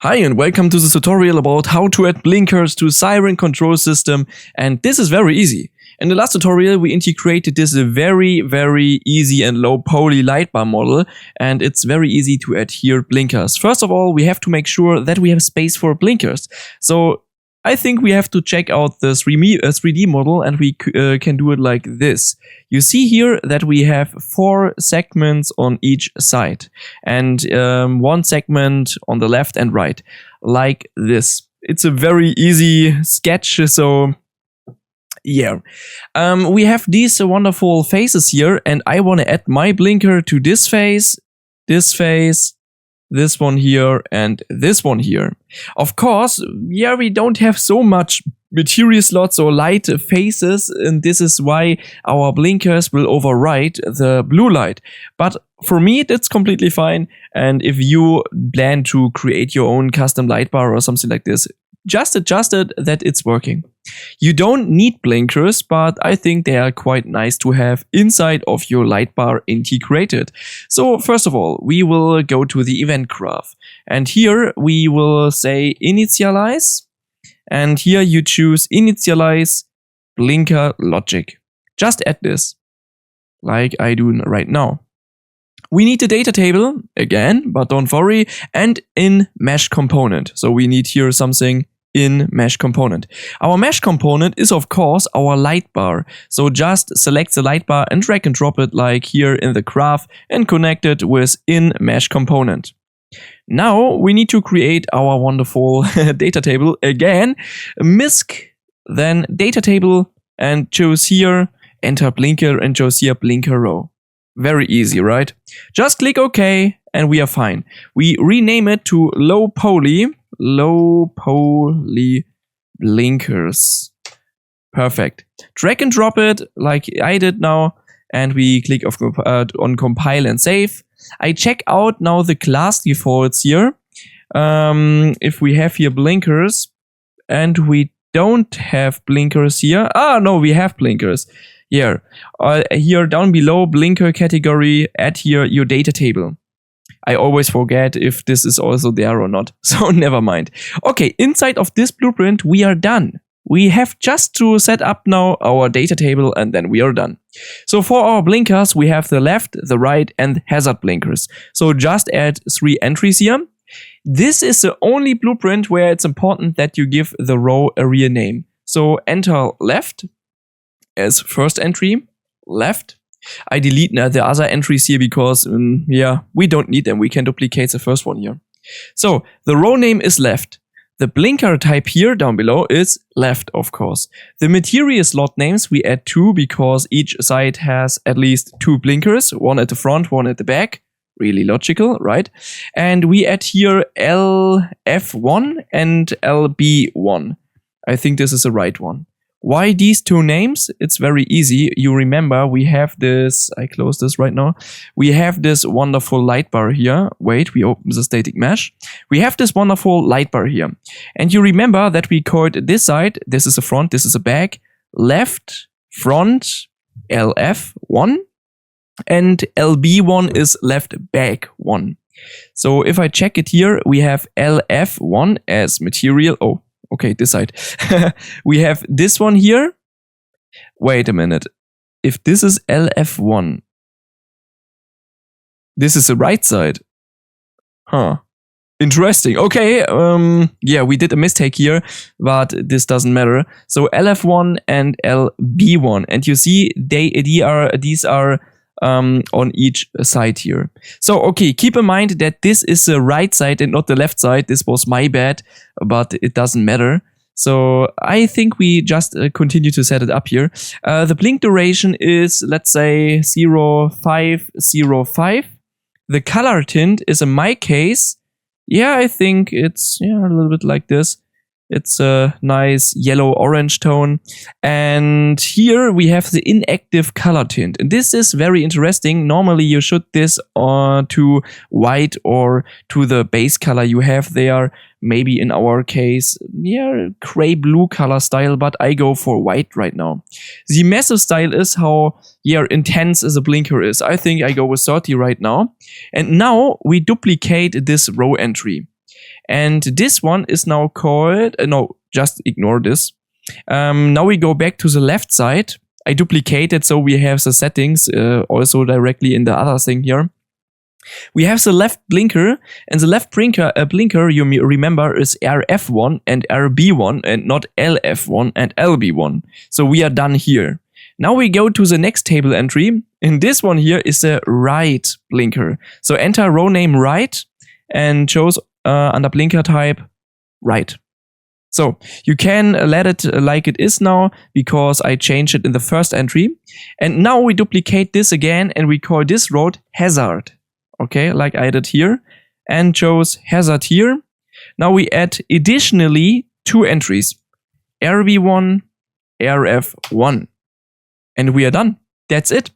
Hi and welcome to this tutorial about how to add blinkers to Siren Control System, and this is very easy. In the last tutorial we integrated this very easy and low poly Lightbar model, and it's very easy to add here blinkers. First of all, we have to make sure that we have space for blinkers. So I think we have to check out the 3D model, and we can do it like this. You see here that we have 4 segments on each side and 1 segment on the left and right, like this. It's a very easy sketch, so yeah. We have these wonderful faces here, and I want to add my blinker to this face, this one here, and this one here. Of course, yeah, we don't have so much material slots or light faces, and this is why our blinkers will override the blue light. But for me, that's completely fine. And if you plan to create your own custom light bar or something like this, just adjust it that it's working. You don't need blinkers, but I think they are quite nice to have inside of your light bar integrated. So first of all, we will go to the event graph, and here we will say initialize, and here you choose initialize blinker logic. Just add this, like I do right now. We need the data table again, but don't worry, and in mesh component. So we need here something in mesh component. Our mesh component is of course our light bar. So just select the light bar and drag and drop it like here in the graph and connect it with in mesh component. Now we need to create our wonderful data table again. MISC, then data table, and choose here enter blinker and choose here blinker row. Very easy, right? Just click OK and we are fine. We rename it to low poly blinkers. Perfect. Drag and drop it like I did now, and we click on compile and save. I check out now the class defaults here. If we have here blinkers, and we don't have blinkers here. No, we have blinkers. Here, here down below blinker category, add here your data table. I always forget if this is also there or not, so never mind. Okay, inside of this blueprint we are done. We have just to set up now our data table, and then we are done. So for our blinkers we have the left, the right, and hazard blinkers. So just add 3 entries here. This is the only blueprint where it's important that you give the row a real name. So enter left as first entry, left. I delete the other entries here because, yeah, we don't need them. We can duplicate the first one here. So the row name is left. The blinker type here down below is left, of course. The material slot names we add 2 because each side has at least 2 blinkers, one at the front, one at the back. Really logical, right? And we add here LF1 and LB1. I think this is the right one. Why these 2 names? It's very easy. You remember we have this, I close this right now. We have this wonderful light bar here. Wait, we open the static mesh. We have this wonderful light bar here. And you remember that we called this side, this is the front, this is the back, left, front, LF1, and LB1 is left back 1. So if I check it here, we have LF1 as material. Oh, okay, this side. We have this one here. Wait a minute. If this is LF1, this is the right side. Huh. Interesting. Okay, yeah, we did a mistake here, but this doesn't matter. So LF1 and LB1, and you see these are on each side here. So okay, keep in mind that this is the right side and not the left side. This was my bad, but it doesn't matter. So I think we just continue to set it up here. The blink duration is, let's say, 0505. The color tint is, in my case, yeah, I think it's a little bit like this. It's a nice yellow-orange tone. And here we have the inactive color tint. And this is very interesting. Normally you should this to white or to the base color you have there. Maybe in our case, gray-blue color style, but I go for white right now. The massive style is how intense the blinker is. I think I go with 30 right now. And now we duplicate this row entry. And this one is now called, no, just ignore this. Now we go back to the left side. I duplicate it so we have the settings also directly in the other thing here. We have the left blinker, and the left blinker you remember is RF1 and RB1 and not LF1 and LB1. So we are done here. Now we go to the next table entry, and this one here is the right blinker. So enter row name right and choose under blinker type right. So you can let it like it is now because I changed it in the first entry. And now we duplicate this again and we call this road hazard. Okay, like I did here, and chose hazard here. Now we add additionally 2 entries, RB1, RF1. And we are done. That's it.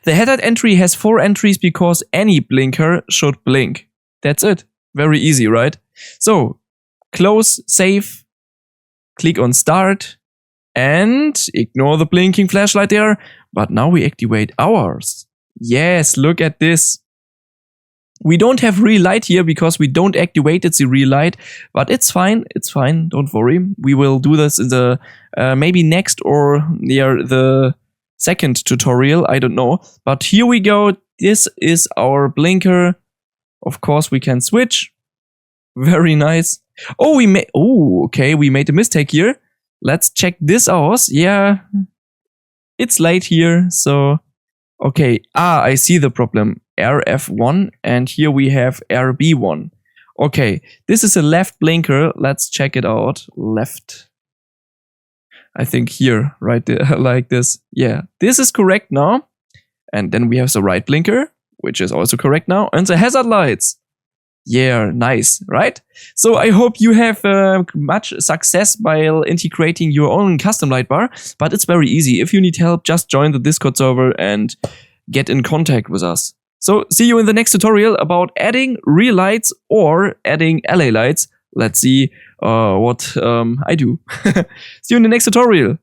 The hazard entry has 4 entries because any blinker should blink. That's it. Very easy, right? So, close, save, click on start, and ignore the blinking flashlight there. But now we activate ours. Yes, look at this. We don't have real light here because we don't activate the real light, but it's fine, don't worry. We will do this in the maybe next or near the second tutorial, I don't know. But here we go, this is our blinker. Of course we can switch. Very nice. Oh, okay, we made a mistake here. Let's check this out. Yeah, it's light here, so okay. I see the problem. RF1 and here we have RB1. Okay, this is a left blinker. Let's check it out. Left. I think here, right there, like this. Yeah, this is correct now. And then we have the right blinker, which is also correct now. And the hazard lights. Yeah, nice, right? So I hope you have much success by integrating your own custom lightbar, but it's very easy. If you need help, just join the Discord server and get in contact with us. So see you in the next tutorial about adding real lights or adding LA lights. Let's see what I do. See you in the next tutorial.